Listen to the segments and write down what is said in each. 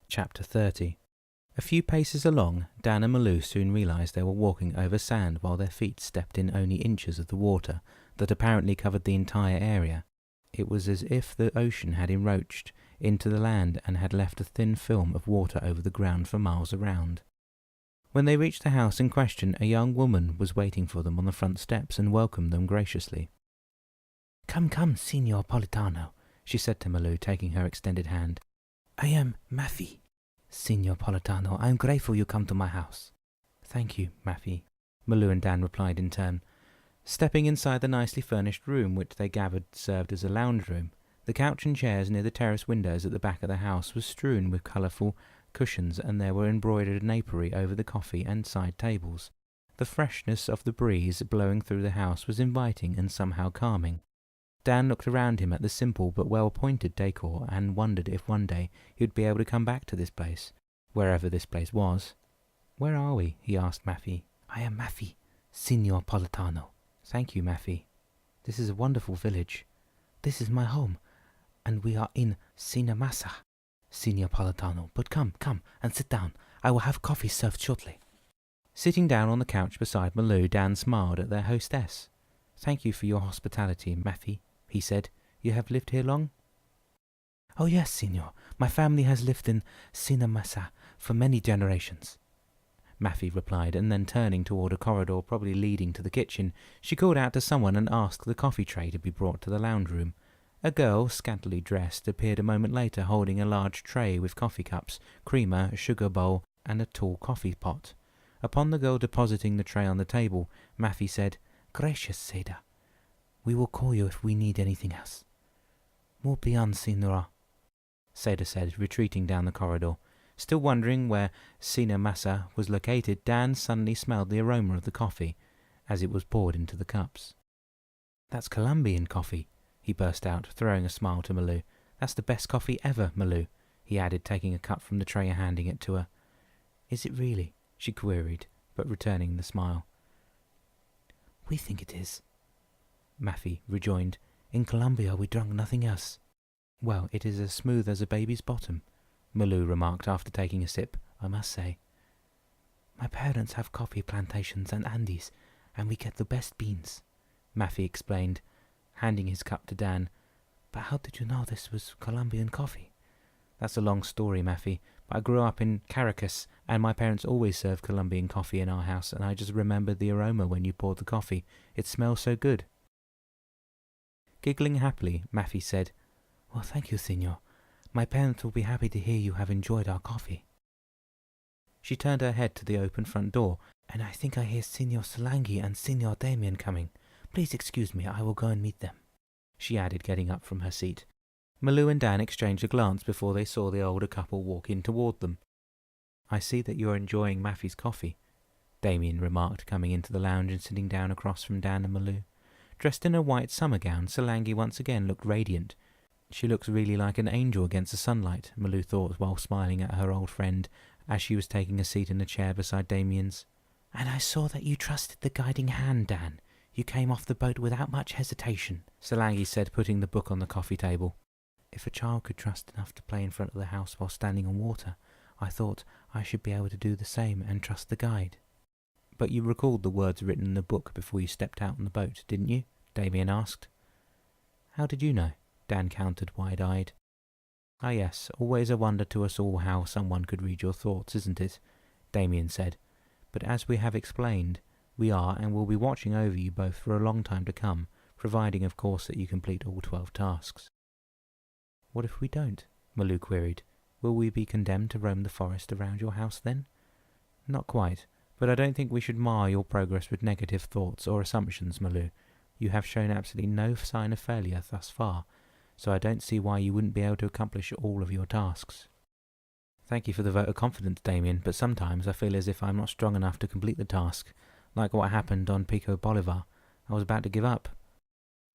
Chapter 30. A few paces along, Dan and Malou soon realised they were walking over sand while their feet stepped in only inches of the water that apparently covered the entire area. It was as if the ocean had encroached into the land and had left a thin film of water over the ground for miles around. When they reached the house in question, a young woman was waiting for them on the front steps and welcomed them graciously. "Come, come, Signor Politano," she said to Malou, taking her extended hand. "I am Maffy. Signor Politano, I am grateful you come to my house." "Thank you, Maffy," Malou and Dan replied in turn. Stepping inside the nicely furnished room which they gathered served as a lounge room, the couch and chairs near the terrace windows at the back of the house was strewn with colourful cushions, and there were embroidered napery over the coffee and side tables. The freshness of the breeze blowing through the house was inviting and somehow calming. Dan looked around him at the simple but well-appointed decor and wondered if one day he would be able to come back to this place, wherever this place was. "Where are we?" he asked Maffy. "I am Maffy, Signor Politano." "Thank you, Maffy. This is a wonderful village." "This is my home, and we are in Sinamassa, Signor Politano. But come and sit down. I will have coffee served shortly." Sitting down on the couch beside Malou, Dan smiled at their hostess. "Thank you for your hospitality, Maffy," he said. "You have lived here long?" "Oh yes, Signor. My family has lived in Sinamassa for many generations," Maffy replied, and then turning toward a corridor probably leading to the kitchen, she called out to someone and asked the coffee tray to be brought to the lounge room. A girl, scantily dressed, appeared a moment later holding a large tray with coffee cups, creamer, a sugar bowl, and a tall coffee pot. Upon the girl depositing the tray on the table, Maffy said, "Gracious Seda, we will call you if we need anything else." "More beyond, Signora," Seda said, retreating down the corridor. Still wondering where Sinamassa was located, Dan suddenly smelled the aroma of the coffee as it was poured into the cups. "That's Colombian coffee," he burst out, throwing a smile to Malou. "That's the best coffee ever, Malou," he added, taking a cup from the tray and handing it to her. "Is it really?" she queried, but returning the smile. "We think it is," Maffy rejoined. "In Colombia we drunk nothing else." "Well, it is as smooth as a baby's bottom," Malou remarked after taking a sip. "I must say, my parents have coffee plantations and Andes, and we get the best beans," Maffy explained, handing his cup to Dan. "But how did you know this was Colombian coffee?" "That's a long story, Maffy, but I grew up in Caracas, and my parents always served Colombian coffee in our house, and I just remembered the aroma when you poured the coffee. It smells so good." Giggling happily, Maffy said, "Well, thank you, Signor. My parents will be happy to hear you have enjoyed our coffee." She turned her head to the open front door. "And I think I hear Signor Solangi and Signor Damien coming. Please excuse me, I will go and meet them," she added, getting up from her seat. Malou and Dan exchanged a glance before they saw the older couple walk in toward them. "I see that you are enjoying Maffy's coffee," Damien remarked, coming into the lounge and sitting down across from Dan and Malou. Dressed in a white summer gown, Solangi once again looked radiant. "She looks really like an angel against the sunlight," Malou thought while smiling at her old friend as she was taking a seat in a chair beside Damien's. "And I saw that you trusted the guiding hand, Dan. You came off the boat without much hesitation," Solangi said, putting the book on the coffee table. "If a child could trust enough to play in front of the house while standing on water, I thought I should be able to do the same and trust the guide." "But you recalled the words written in the book before you stepped out on the boat, didn't you?" Damien asked. "How did you know?" Dan countered, wide-eyed. "Ah yes, always a wonder to us all how someone could read your thoughts, isn't it?" Damien said. "But as we have explained, we are and will be watching over you both for a long time to come, providing of course that you complete all 12 tasks." "What if we don't?" Malou queried. "Will we be condemned to roam the forest around your house then?" "Not quite, but I don't think we should mar your progress with negative thoughts or assumptions, Malou. You have shown absolutely no sign of failure thus far, so I don't see why you wouldn't be able to accomplish all of your tasks." "Thank you for the vote of confidence, Damien, but sometimes I feel as if I'm not strong enough to complete the task, like what happened on Pico Bolivar. I was about to give up."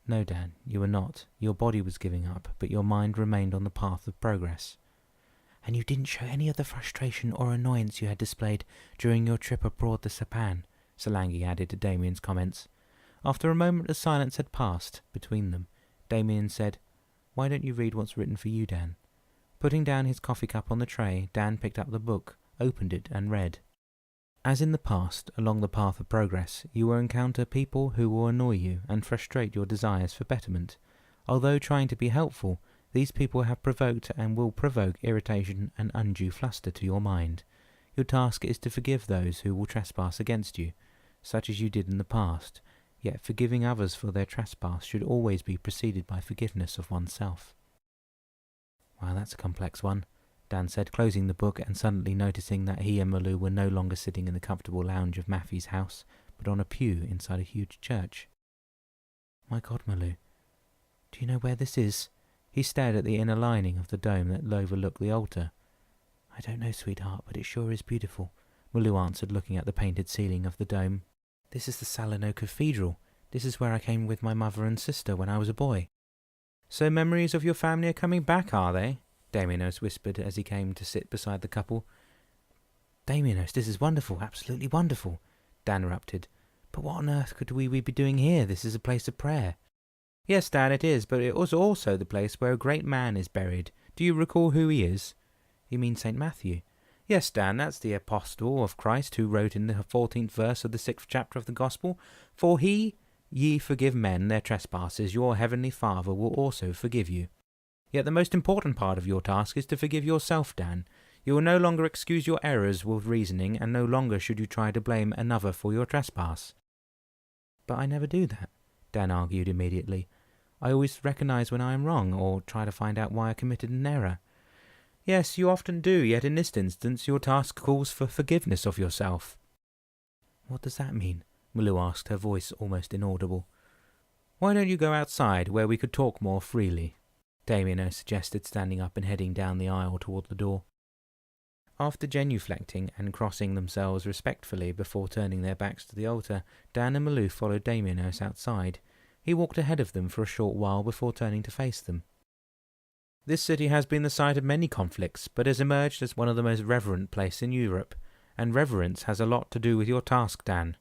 "No, Dan, you were not. Your body was giving up, but your mind remained on the path of progress." "And you didn't show any of the frustration or annoyance you had displayed during your trip abroad to Sapan," Solangi added to Damien's comments. After a moment of silence had passed between them, Damien said, "Why don't you read what's written for you, Dan?" Putting down his coffee cup on the tray, Dan picked up the book, opened it, and read. As in the past, along the path of progress, you will encounter people who will annoy you and frustrate your desires for betterment. Although trying to be helpful, these people have provoked and will provoke irritation and undue fluster to your mind. Your task is to forgive those who will trespass against you, such as you did in the past, yet forgiving others for their trespass should always be preceded by forgiveness of oneself. Wow, that's a complex one, Dan said, closing the book and suddenly noticing that he and Malou were no longer sitting in the comfortable lounge of Maffey's house, but on a pew inside a huge church. My God, Malou, do you know where this is? He stared at the inner lining of the dome that overlooked the altar. I don't know, sweetheart, but it sure is beautiful, Malou answered, looking at the painted ceiling of the dome. This is the Salerno Cathedral. This is where I came with my mother and sister when I was a boy. So memories of your family are coming back, are they? Damianos whispered as he came to sit beside the couple. Damianos, this is wonderful, absolutely wonderful, Dan erupted. But what on earth could we be doing here? This is a place of prayer. Yes, Dan, it is, but it was also the place where a great man is buried. Do you recall who he is? You mean St. Matthew? Yes, Dan, that's the apostle of Christ who wrote in the 14th verse of the 6th chapter of the Gospel, For ye forgive men their trespasses, your heavenly Father will also forgive you. Yet the most important part of your task is to forgive yourself, Dan. You will no longer excuse your errors with reasoning, and no longer should you try to blame another for your trespass. But I never do that, Dan argued immediately. I always recognize when I am wrong, or try to find out why I committed an error. Yes, you often do, yet in this instance your task calls for forgiveness of yourself. What does that mean? Malou asked, her voice almost inaudible. Why don't you go outside, where we could talk more freely? Damiano suggested, standing up and heading down the aisle toward the door. After genuflecting and crossing themselves respectfully before turning their backs to the altar, Dan and Malou followed Damianos outside. He walked ahead of them for a short while before turning to face them. This city has been the site of many conflicts, but has emerged as one of the most reverent places in Europe, and reverence has a lot to do with your task, Dan.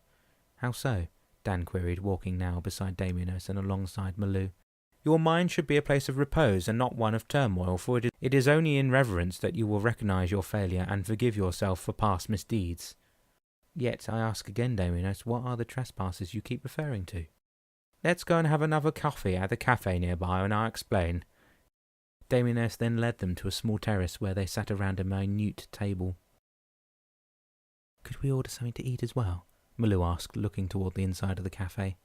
How so? Dan queried, walking now beside Damianos and alongside Malou. Your mind should be a place of repose and not one of turmoil, for it is only in reverence that you will recognize your failure and forgive yourself for past misdeeds. Yet, I ask again, Damianos, what are the trespasses you keep referring to? Let's go and have another coffee at the cafe nearby and I'll explain. Damianos then led them to a small terrace where they sat around a minute table. Could we order something to eat as well? Malou asked, looking toward the inside of the cafe.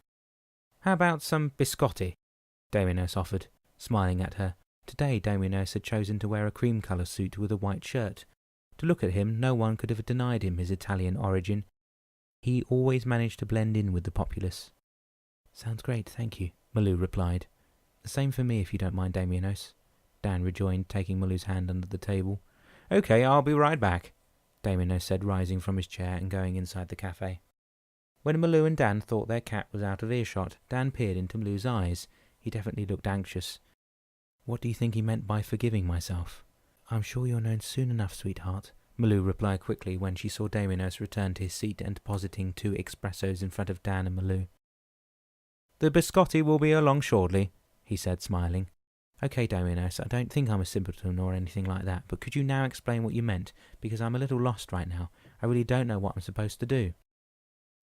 How about some biscotti? Damianos offered, smiling at her. Today Damianos had chosen to wear a cream-colour suit with a white shirt. To look at him, no one could have denied him his Italian origin. He always managed to blend in with the populace. Sounds great, thank you, Malou replied. The same for me, if you don't mind, Damianos, Dan rejoined, taking Malou's hand under the table. Okay, I'll be right back, Damianos said, rising from his chair and going inside the cafe. When Malou and Dan thought their cat was out of earshot, Dan peered into Malou's eyes. He definitely looked anxious. What do you think he meant by forgiving myself? I'm sure you'll know soon enough, sweetheart, Malou replied quickly when she saw Damianos return to his seat and depositing 2 espressos in front of Dan and Malou. The biscotti will be along shortly, he said, smiling. Okay, Damianos, I don't think I'm a simpleton or anything like that, but could you now explain what you meant? Because I'm a little lost right now. I really don't know what I'm supposed to do.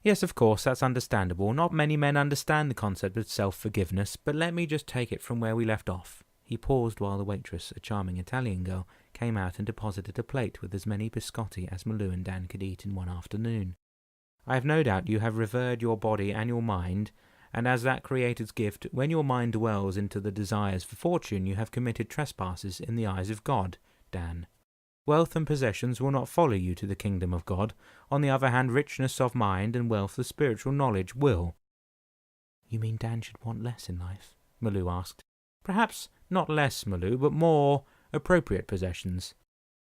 Yes, of course, that's understandable. Not many men understand the concept of self-forgiveness, but let me just take it from where we left off. He paused while the waitress, a charming Italian girl, came out and deposited a plate with as many biscotti as Malou and Dan could eat in one afternoon. I have no doubt you have revered your body and your mind, and as that Creator's gift, when your mind dwells into the desires for fortune, you have committed trespasses in the eyes of God, Dan. Wealth and possessions will not follow you to the kingdom of God. On the other hand, richness of mind and wealth of spiritual knowledge will. You mean Dan should want less in life? Malou asked. Perhaps not less, Malou, but more appropriate possessions.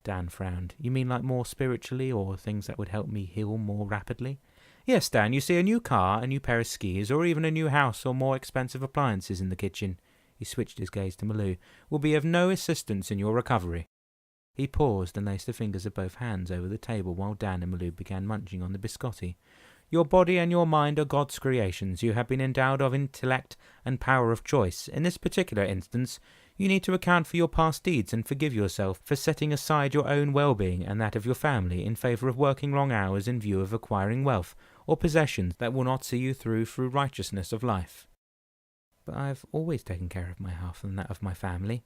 Dan frowned. You mean like more spiritually, or things that would help me heal more rapidly? Yes, Dan, you see, a new car, a new pair of skis, or even a new house or more expensive appliances in the kitchen, he switched his gaze to Malou, will be of no assistance in your recovery. He paused and laced the fingers of both hands over the table while Dan and Malou began munching on the biscotti. Your body and your mind are God's creations. You have been endowed of intellect and power of choice. In this particular instance, You need to account for your past deeds and forgive yourself for setting aside your own well-being and that of your family in favour of working long hours in view of acquiring wealth or possessions that will not see you through righteousness of life. But I've always taken care of my health and that of my family.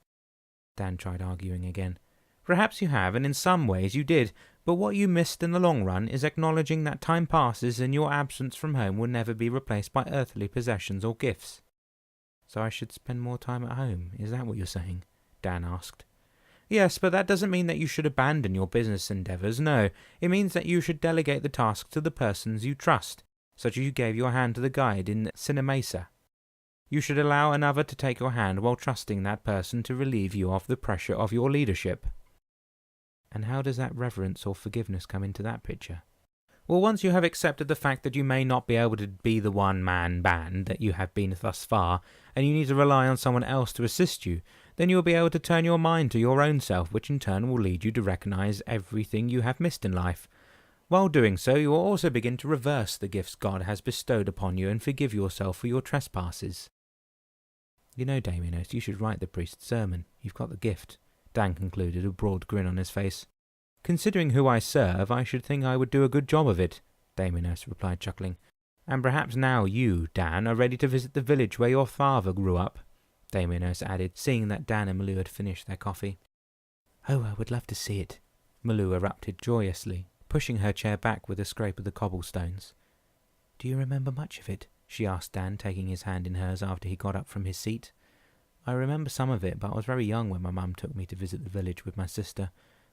Dan tried arguing again. Perhaps you have, and in some ways you did, but what you missed in the long run is acknowledging that time passes and your absence from home will never be replaced by earthly possessions or gifts. So I should spend more time at home, is that what you're saying? Dan asked. Yes, but that doesn't mean that you should abandon your business endeavours, no. It means that you should delegate the task to the persons you trust, such as you gave your hand to the guide in Cinemesa. You should allow another to take your hand while trusting that person to relieve you of the pressure of your leadership. And how does that reverence or forgiveness come into that picture? Well, once you have accepted the fact that you may not be able to be the one-man band that you have been thus far, and you need to rely on someone else to assist you, then you will be able to turn your mind to your own self, which in turn will lead you to recognize everything you have missed in life. While doing so, you will also begin to reverse the gifts God has bestowed upon you and forgive yourself for your trespasses. You know, Damianos, you should write the priest's sermon. You've got the gift, Dan concluded, a broad grin on his face. Considering who I serve, I should think I would do a good job of it, Damianos replied, chuckling. And perhaps now you, Dan, are ready to visit the village where your father grew up, Damianos added, seeing that Dan and Malou had finished their coffee. Oh, I would love to see it, Malou erupted joyously, pushing her chair back with a scrape of the cobblestones. Do you remember much of it? She asked Dan, taking his hand in hers after he got up from his seat. I remember some of it, but I was very young when my mum took me to visit the village with my sister.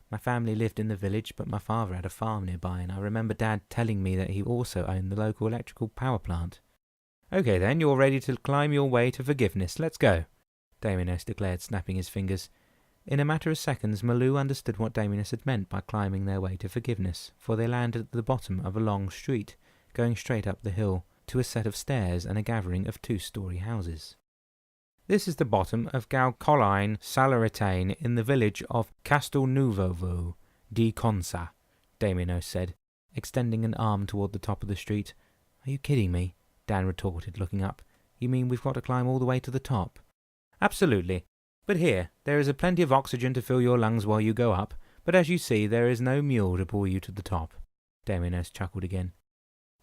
My family lived in the village, but my father had a farm nearby, and I remember Dad telling me that he also owned the local electrical power plant. Okay then, you're ready to climb your way to forgiveness. Let's go, Damianos declared, snapping his fingers. In a matter of seconds, Malou understood what Damianos had meant by climbing their way to forgiveness, for they landed at the bottom of a long street, going straight up the hill, to a set of stairs and a gathering of 2-story houses. This is the bottom of Galcolline Salaritain in the village of Castelnuovo di Consa, Damianos said, extending an arm toward the top of the street. Are you kidding me? Dan retorted, looking up. You mean we've got to climb all the way to the top? Absolutely. But here, there is plenty of oxygen to fill your lungs while you go up, but as you see, there is no mule to pull you to the top. Damianos chuckled again.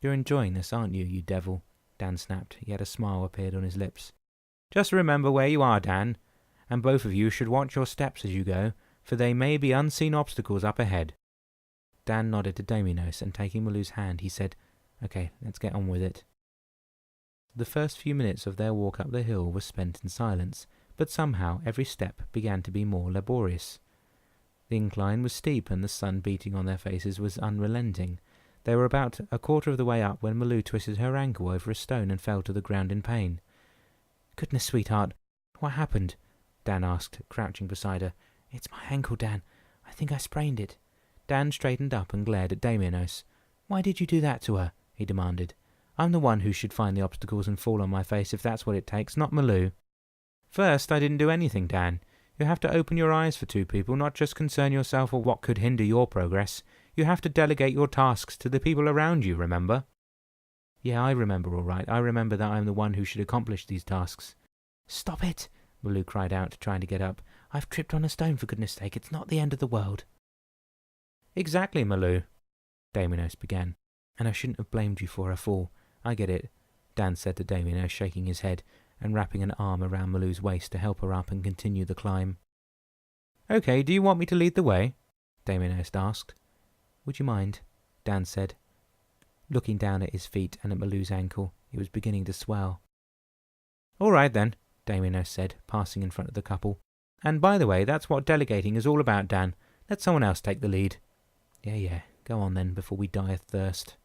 You're enjoying this, aren't you, you devil? Dan snapped, yet a smile appeared on his lips. Just remember where you are, Dan, and both of you should watch your steps as you go, for there may be unseen obstacles up ahead. Dan nodded to Damianos, and taking Malou's hand, he said, Okay, let's get on with it. The first few minutes of their walk up the hill were spent in silence, but somehow every step began to be more laborious. The incline was steep, and the sun beating on their faces was unrelenting. They were about a quarter of the way up when Malou twisted her ankle over a stone and fell to the ground in pain. Goodness, sweetheart, what happened? Dan asked, crouching beside her. It's my ankle, Dan. I think I sprained it. Dan straightened up and glared at Damianos. Why did you do that to her? He demanded. I'm the one who should find the obstacles and fall on my face if that's what it takes, not Malou. First, I didn't do anything, Dan. You have to open your eyes for 2 people, not just concern yourself with what could hinder your progress. You have to delegate your tasks to the people around you, remember? Yeah, I remember all right. I remember that I'm the one who should accomplish these tasks. Stop it, Malou cried out, trying to get up. I've tripped on a stone, for goodness sake. It's not the end of the world. Exactly, Malou, Damianos began. And I shouldn't have blamed you for her fall. I get it, Dan said to Damianos, shaking his head and wrapping an arm around Malou's waist to help her up and continue the climb. Okay, do you want me to lead the way? Damianos asked. Would you mind? Dan said, looking down at his feet and at Malou's ankle. It was beginning to swell. All right then, Damianos said, passing in front of the couple. And by the way, that's what delegating is all about, Dan. Let someone else take the lead. Yeah, go on then, before we die of thirst.